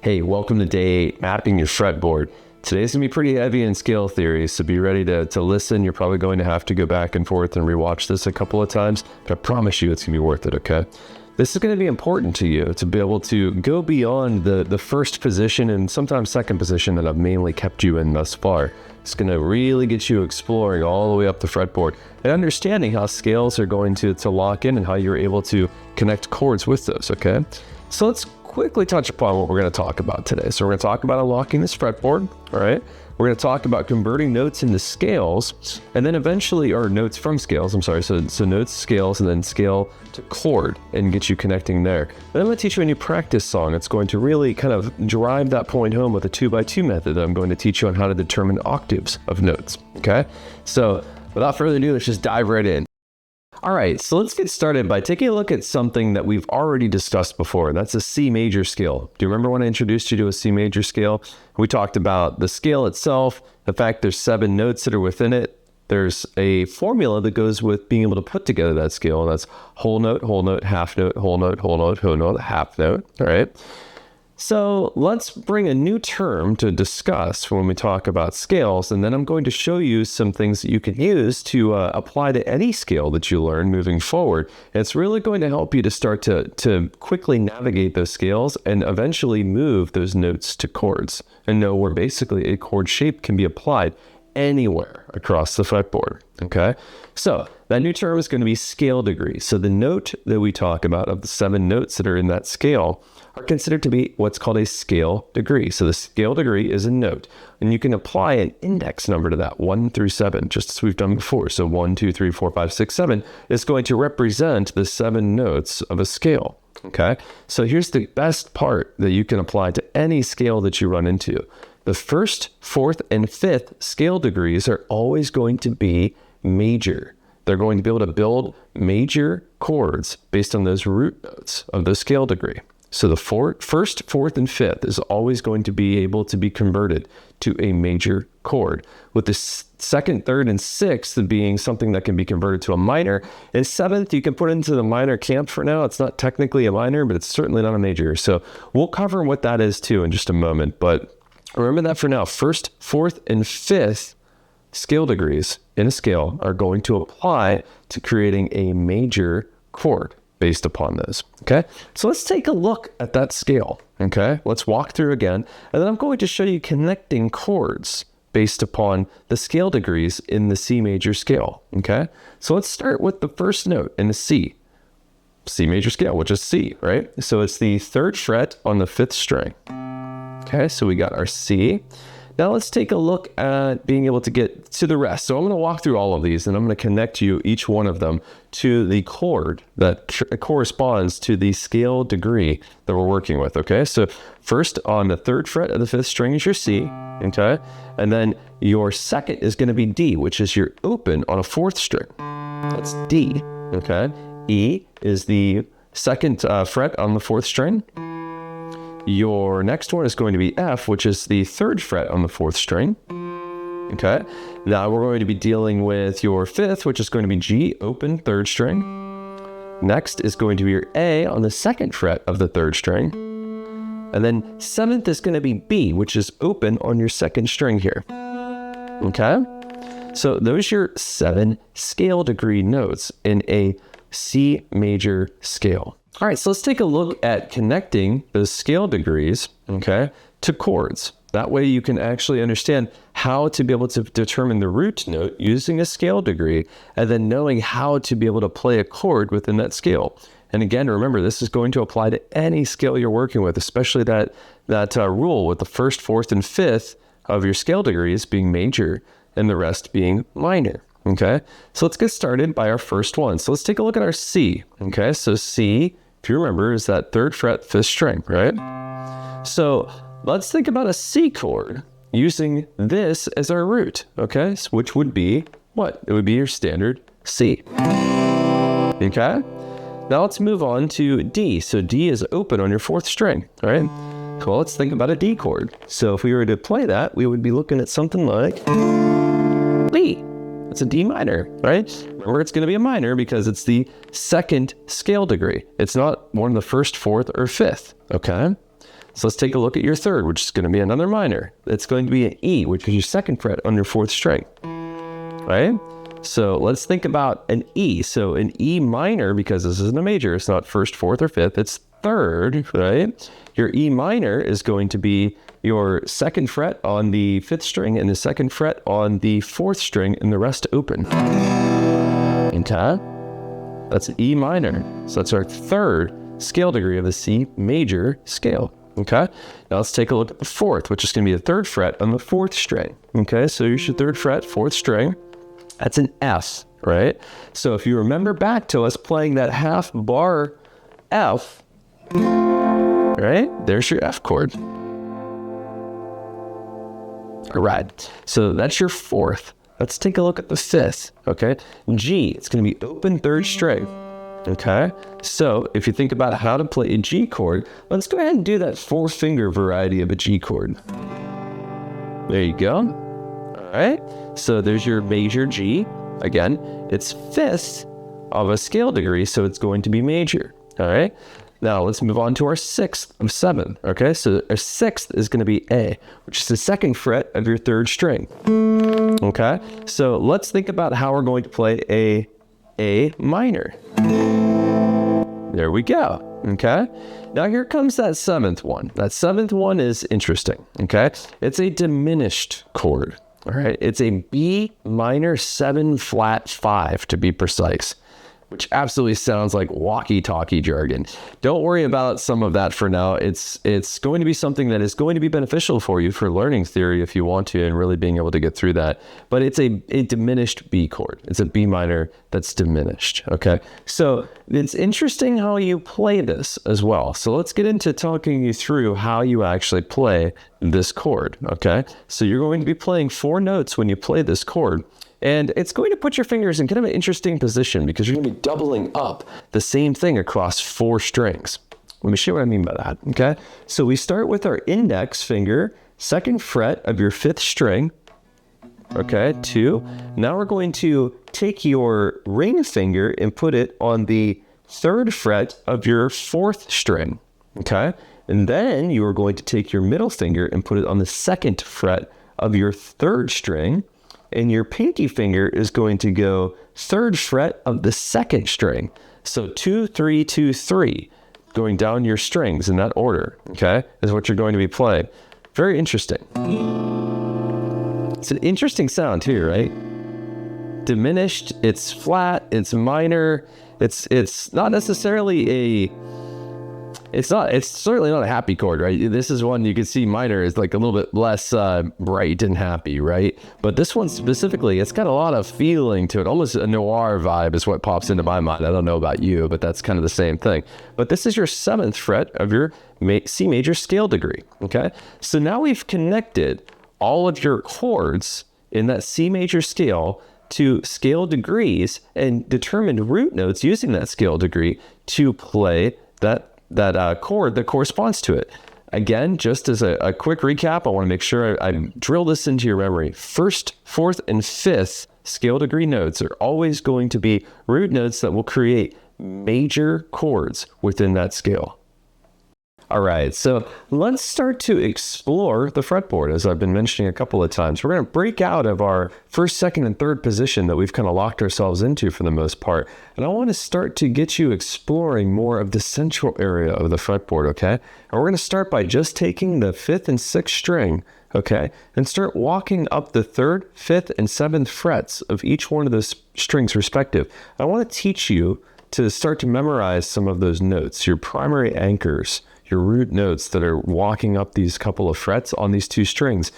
Hey, welcome to day 8, mapping your fretboard. Today's gonna be pretty heavy in scale theory, so be ready to listen. You're probably going to have to go back and forth and rewatch this a couple of times, but I promise you it's gonna be worth it, okay? This is gonna be important to you to be able to go beyond the first position and sometimes second position that I've mainly kept you in thus far. It's gonna really get you exploring all the way up the fretboard and understanding how scales are going to lock in and how you're able to connect chords with those, okay? So let's quickly touch upon what we're going to talk about today. So we're going to talk about unlocking this fretboard, all right? We're going to talk about converting notes into scales, and then eventually, or notes from scales, I'm sorry, so notes, scales, and then scale to chord, and get you connecting there. Then I'm going to teach you a new practice song. It's going to really kind of drive that point home with a 2x2 method that I'm going to teach you on how to determine octaves of notes, okay? So without further ado, let's just dive right in. All right, so let's get started by taking a look at something that we've already discussed before, and that's a C major scale. Do you remember when I introduced you to a C major scale? We talked about the scale itself, the fact there's 7 notes that are within it. There's a formula that goes with being able to put together that scale, and that's whole note, half note, whole note, whole note, whole note, half note, all right? So let's bring a new term to discuss when we talk about scales, and then I'm going to show you some things that you can use to apply to any scale that you learn moving forward. And it's really going to help you to start to quickly navigate those scales and eventually move those notes to chords and know where basically a chord shape can be applied anywhere across the fretboard, okay? So that new term is going to be scale degree. So the note that we talk about of the 7 notes that are in that scale are considered to be what's called a scale degree. So the scale degree is a note, and you can apply an index number to that, 1 through 7, just as we've done before. So 1, 2, 3, 4, 5, 6, 7 is going to represent the 7 notes of a scale, okay? So here's the best part that you can apply to any scale that you run into. The 1st, 4th, and 5th scale degrees are always going to be major. They're going to be able to build major chords based on those root notes of the scale degree. So the 1st, 4th, and 5th is always going to be able to be converted to a major chord, with the 2nd, 3rd, and 6th being something that can be converted to a minor. And 7th, you can put into the minor camp for now. It's not technically a minor, but it's certainly not a major. So we'll cover what that is too in just a moment. But remember that for now, 1st, 4th, and 5th scale degrees in a scale are going to apply to creating a major chord based upon those, okay? So let's take a look at that scale, okay? Let's walk through again, and then I'm going to show you connecting chords based upon the scale degrees in the C major scale, okay? So let's start with the first note in the C major scale, which is C, right? So it's the 3rd fret on the 5th string. Okay, so we got our C. Now let's take a look at being able to get to the rest. So I'm going to walk through all of these, and I'm going to connect you, each one of them, to the chord that corresponds to the scale degree that we're working with, okay? So first on the 3rd fret of the 5th string is your C, okay? And then your 2nd is going to be D, which is your open on a 4th string. That's D, okay? E is the 2nd fret on the 4th string. Your next one is going to be F, which is the 3rd fret on the 4th string. Okay. Now we're going to be dealing with your 5th, which is going to be G, open, 3rd string. Next is going to be your A on the 2nd fret of the 3rd string. And then 7th is going to be B, which is open on your 2nd string here. Okay. So those are your 7 scale degree notes in a C major scale. All right, so let's take a look at connecting those scale degrees, okay, to chords. That way you can actually understand how to be able to determine the root note using a scale degree, and then knowing how to be able to play a chord within that scale. And again, remember, this is going to apply to any scale you're working with, especially that rule with the 1st, 4th, and 5th of your scale degrees being major and the rest being minor. Okay, so let's get started by our first one. So let's take a look at our C. Okay, so C, if you remember, is that 3rd fret, 5th string, right? So let's think about a C chord using this as our root, okay? So which would be what? It would be your standard C. Okay? Now let's move on to D. So D is open on your fourth string, all right? Well, let's think about a D chord. So if we were to play that, we would be looking at something like B. It's a D minor, right? Remember, it's going to be a minor because it's the second scale degree. It's not one of the first, fourth, or fifth, okay? So let's take a look at your third, which is going to be another minor. It's going to be an E, which is your second fret on your fourth string, right? So let's think about an E. So an E minor, because this isn't a major, it's not first, fourth, or fifth, it's third, right? Your E minor is going to be your second fret on the fifth string and the second fret on the fourth string, and the rest open. Okay? That's an E minor. So that's our third scale degree of the C major scale. Okay? Now let's take a look at the fourth, which is going to be the third fret on the fourth string. Okay? So here's your third fret, fourth string. That's an F, right? So if you remember back to us playing that half bar F, right? There's your F chord. All right. So that's your fourth. Let's take a look at the fifth, okay? G, it's going to be open third string, okay? So if you think about how to play a G chord, let's go ahead and do that four finger variety of a G chord. There you go. All right. So there's your major G. Again, it's fifth of a scale degree, so it's going to be major. All right. Now let's move on to our sixth of seven. Okay. So our sixth is going to be A, which is the second fret of your third string. Okay. So let's think about how we're going to play A minor. There we go. Okay. Now here comes that seventh one. That seventh one is interesting. Okay. It's a diminished chord. All right. It's a B minor 7 flat 5 to be precise, which absolutely sounds like walkie-talkie jargon. Don't worry about some of that for now. It's going to be something that is going to be beneficial for you for learning theory if you want to and really being able to get through that. But it's a diminished B chord. It's a B minor that's diminished, okay? So it's interesting how you play this as well. So let's get into talking you through how you actually play this chord, okay? So you're going to be playing 4 notes when you play this chord. And it's going to put your fingers in kind of an interesting position because you're going to be doubling up the same thing across 4 strings. Let me show you what I mean by that, okay? So we start with our index finger, second fret of your 5th string, okay, 2. Now we're going to take your ring finger and put it on the 3rd fret of your 4th string, okay? And then you are going to take your middle finger and put it on the 2nd fret of your 3rd string, and your pinky finger is going to go 3rd fret of the 2nd string. So 2, 3, 2, 3, going down your strings in that order, okay, is what you're going to be playing. Very interesting. It's an interesting sound too, right? Diminished, it's flat, it's minor, it's not necessarily it's certainly not a happy chord, right? This is one you can see minor is like a little bit less bright and happy, right? But this one specifically, it's got a lot of feeling to it. Almost a noir vibe is what pops into my mind. I don't know about you, but that's kind of the same thing. But this is your 7th fret of your C major scale degree, okay? So now we've connected all of your chords in that C major scale to scale degrees and determined root notes using that scale degree to play that chord that corresponds to it. Again, just as a quick recap, I want to make sure I drill this into your memory. 1st, 4th, and 5th scale degree notes are always going to be root notes that will create major chords within that scale. All right, so let's start to explore the fretboard, as I've been mentioning a couple of times. We're going to break out of our 1st, 2nd, and 3rd position that we've kind of locked ourselves into for the most part. And I want to start to get you exploring more of the central area of the fretboard, okay? And we're going to start by just taking the 5th and 6th string, okay, and start walking up the 3rd, 5th, and 7th frets of each one of those strings respective. I want to teach you to start to memorize some of those notes, your primary anchors, your root notes that are walking up these couple of frets on these 2 strings.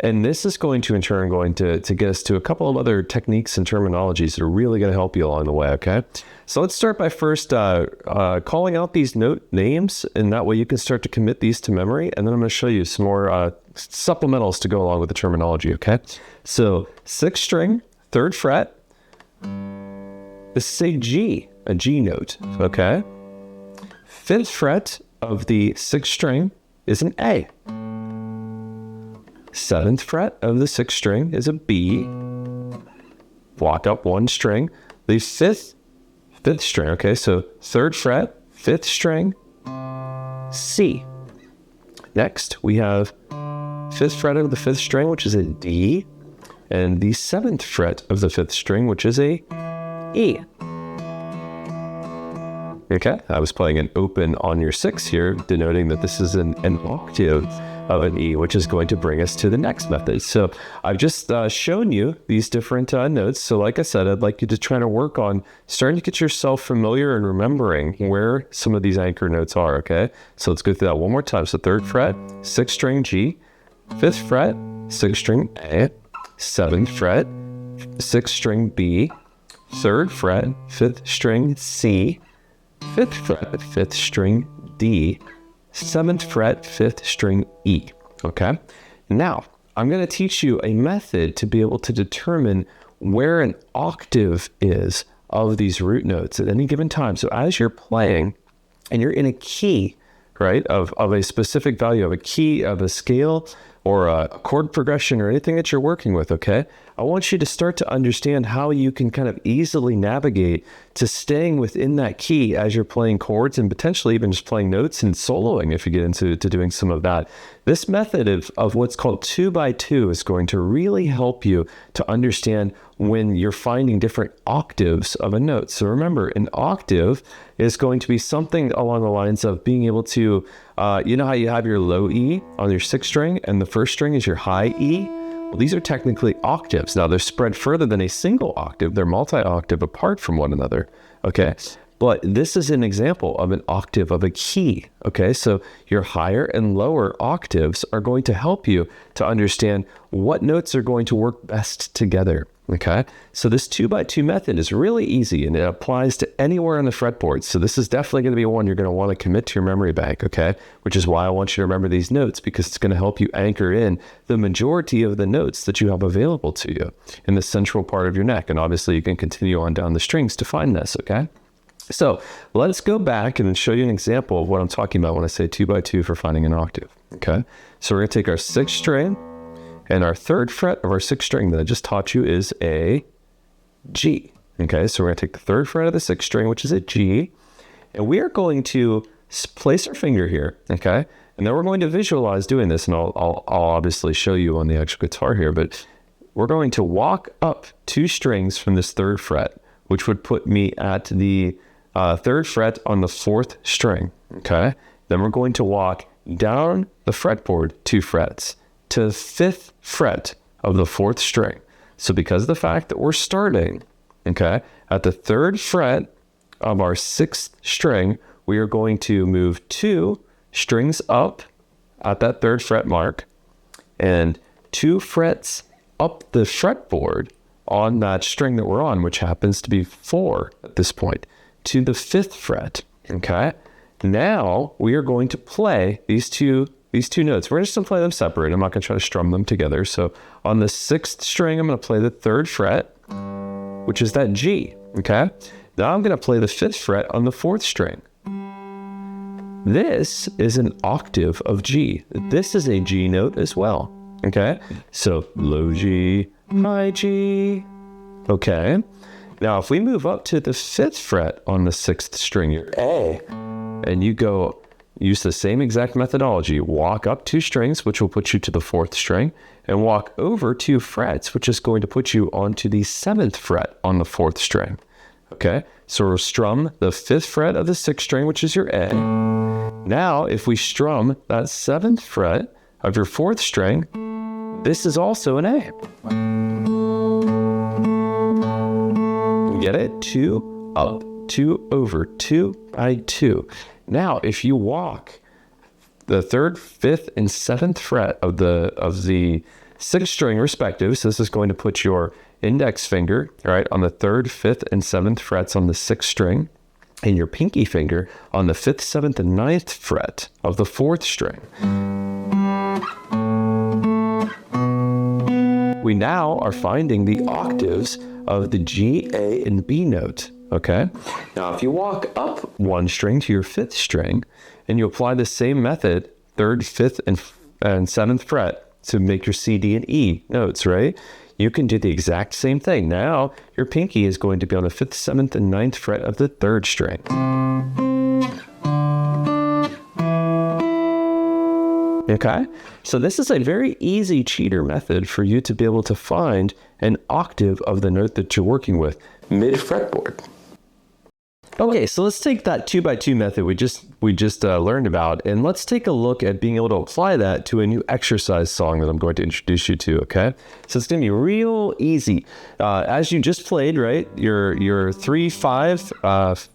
And this is going to, in turn, to get us to a couple of other techniques and terminologies that are really going to help you along the way, okay? So let's start by first calling out these note names, and that way you can start to commit these to memory. And then I'm going to show you some more supplementals to go along with the terminology, okay? So 6th string, 3rd fret. This is a G, a G note, okay? 5th fret of the 6th string is an A. 7th fret of the 6th string is a B. Walk up 1 string. The 5th string, okay, so 3rd fret, 5th string, C. Next, we have 5th fret of the 5th string, which is a D, and the 7th fret of the 5th string, which is a E. Okay, I was playing an open on your 6 here, denoting that this is an octave of an E, which is going to bring us to the next method. So I've just shown you these different notes. So like I said, I'd like you to try to work on starting to get yourself familiar and remembering where some of these anchor notes are, okay? So let's go through that one more time. So 3rd fret, 6th string G, 5th fret, 6th string A, 7th fret, 6th string B, 3rd fret, 5th string C, 5th fret, 5th string D, 7th fret, 5th string E, okay? Now, I'm going to teach you a method to be able to determine where an octave is of these root notes at any given time. So as you're playing and you're in a key, right, of a specific value, of a key, of a scale, or a chord progression, or anything that you're working with, okay? I want you to start to understand how you can kind of easily navigate to staying within that key as you're playing chords, and potentially even just playing notes and soloing if you get into doing some of that. This method of what's called 2x2 is going to really help you to understand when you're finding different octaves of a note. So remember, an octave is going to be something along the lines of being able to, you know how you have your low E on your 6th string and the 1st string is your high E? Well, these are technically octaves. Now, they're spread further than a single octave. They're multi-octave apart from one another, okay? But this is an example of an octave of a key, okay? So your higher and lower octaves are going to help you to understand what notes are going to work best together, okay? So this 2x2 method is really easy, and it applies to anywhere on the fretboard. So this is definitely going to be one you're going to want to commit to your memory bank, okay? Which is why I want you to remember these notes, because it's going to help you anchor in the majority of the notes that you have available to you in the central part of your neck. And obviously you can continue on down the strings to find this, okay? So let's go back and show you an example of what I'm talking about when I say 2x2 for finding an octave, okay? So we're going to take our 6th string, and our 3rd fret of our 6th string that I just taught you is a G, okay? So we're going to take the 3rd fret of the 6th string, which is a G, and we are going to place our finger here, okay? And then we're going to visualize doing this, and I'll obviously show you on the actual guitar here, but we're going to walk up 2 strings from this 3rd fret, which would put me at the 3rd fret on the 4th string, okay? Then we're going to walk down the fretboard 2 frets to the 5th fret of the 4th string. So because of the fact that we're starting, okay, at the 3rd fret of our 6th string, we are going to move 2 strings up at that 3rd fret mark and 2 frets up the fretboard on that string that we're on, which happens to be 4 at this point, to the 5th fret, okay? Now we are going to play these two notes. We're just going to play them separate. I'm not going to try to strum them together. So on the 6th string, I'm going to play the 3rd fret, which is that G, okay? Now I'm going to play the 5th fret on the 4th string. This is an octave of G. This is a G note as well, okay? So low G, high G, okay? Now if we move up to the 5th fret on the 6th string, your A, and you go use the same exact methodology, walk up 2 strings, which will put you to the 4th string, and walk over 2 frets, which is going to put you onto the 7th fret on the 4th string. Okay, so we'll strum the 5th fret of the 6th string, which is your A. Now, if we strum that 7th fret of your 4th string, this is also an A. Get it? 2 up, 2 over, 2 by 2. Now, if you walk the 3rd, 5th, and 7th fret of the 6th string respective, so this is going to put your index finger, right, on the 3rd, 5th, and 7th frets on the 6th string, and your pinky finger on the 5th, 7th, and 9th fret of the 4th string. We now are finding the octaves of the G, A, and B note, Okay. Now, if you walk up one string to your fifth string and you apply the same method, third, fifth, and seventh fret to make your C, D, and E notes, right? You can do the exact same thing. Now, your pinky is going to be on the fifth, seventh, and ninth fret of the third string. Okay, so this is a very easy cheater method for you to be able to find an octave of the note that you're working with mid fretboard. Okay, so let's take that 2x2 method we just learned about, and let's take a look at being able to apply that to a new exercise song that I'm going to introduce you to. Okay, so it's going to be real easy. As you just played, right? Your 3, 5, 5,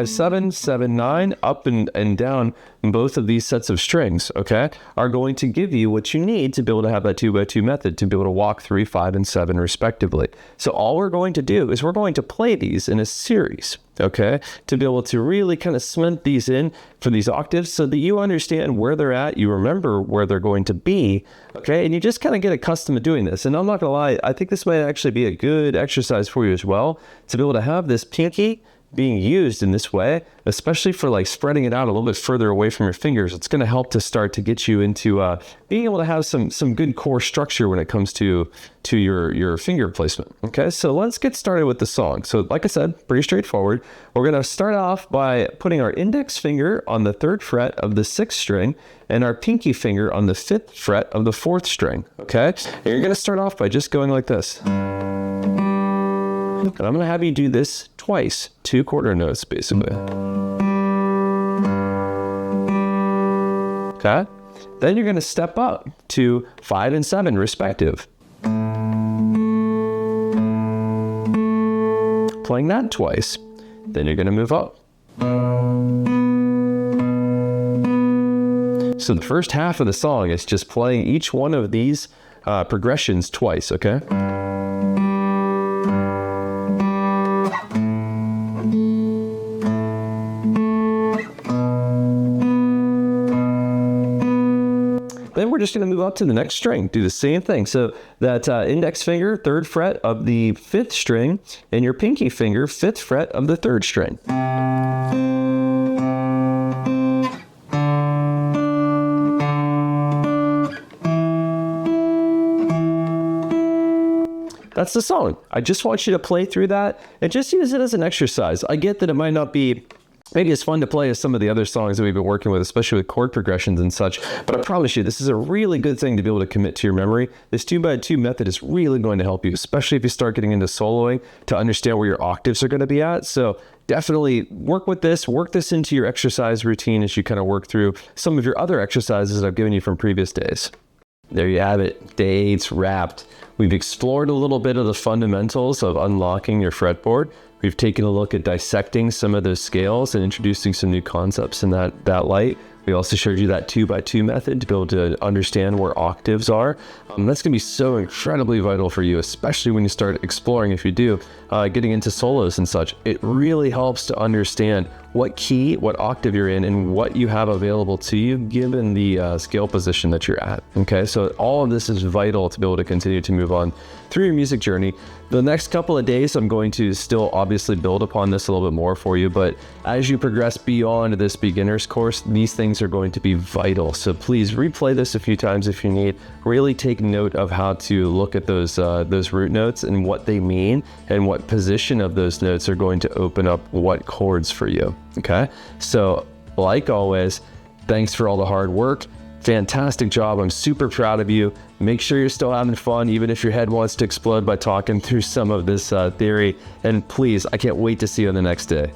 7, 7, 9, up and down. Both of these sets of strings, okay, are going to give you what you need to be able to have that 2x2 method to be able to walk 3, 5, and 7 respectively. So all we're going to do is we're going to play these in a series, okay, to be able to really kind of cement these in for these octaves so that you understand where they're at, you remember where they're going to be, okay, and you just kind of get accustomed to doing this. And I'm not gonna lie, I think this might actually be a good exercise for you as well, to be able to have this pinky being used in this way, especially for like spreading it out a little bit further away from your fingers. It's going to help to start to get you into being able to have some good core structure when it comes to your finger placement. Okay, so let's get started with the song. So like I said, pretty straightforward. We're going to start off by putting our index finger on the third fret of the sixth string and our pinky finger on the fifth fret of the fourth string. Okay, and you're going to start off by just going like this. And I'm going to have you do this twice, 2 quarter notes basically. Okay? Then you're going to step up to 5 and 7 respective. Playing that twice. Then you're going to move up. So the first half of the song is just playing each one of these progressions twice, okay? Then we're just going to move up to the next string, do the same thing. So that index finger, third fret of the fifth string, and your pinky finger, fifth fret of the third string. That's the song. I just want you to play through that and just use it as an exercise. I get that it might not be maybe as fun to play as some of the other songs that we've been working with, especially with chord progressions and such. But I promise you, this is a really good thing to be able to commit to your memory. This 2x2 method is really going to help you, especially if you start getting into soloing, to understand where your octaves are going to be at. So definitely work this into your exercise routine as you kind of work through some of your other exercises that I've given you from previous days. There you have it. Day 8's wrapped. We've explored a little bit of the fundamentals of unlocking your fretboard. We've taken a look at dissecting some of those scales and introducing some new concepts in that light. We also showed you that 2x2 method to be able to understand where octaves are. That's going to be so incredibly vital for you, especially when you start exploring, if you do, getting into solos and such. It really helps to understand what key, what octave you're in, and what you have available to you given the scale position that you're at. Okay, so all of this is vital to be able to continue to move on through your music journey. The next couple of days, I'm going to still obviously build upon this a little bit more for you, but as you progress beyond this beginner's course, these things are going to be vital. So please replay this a few times if you need. Really take note of how to look at those root notes and what they mean and what position of those notes are going to open up what chords for you. Okay, so like always, thanks for all the hard work. Fantastic job. I'm super proud of you. Make sure you're still having fun, even if your head wants to explode by talking through some of this theory. And please, I can't wait to see you on the next day.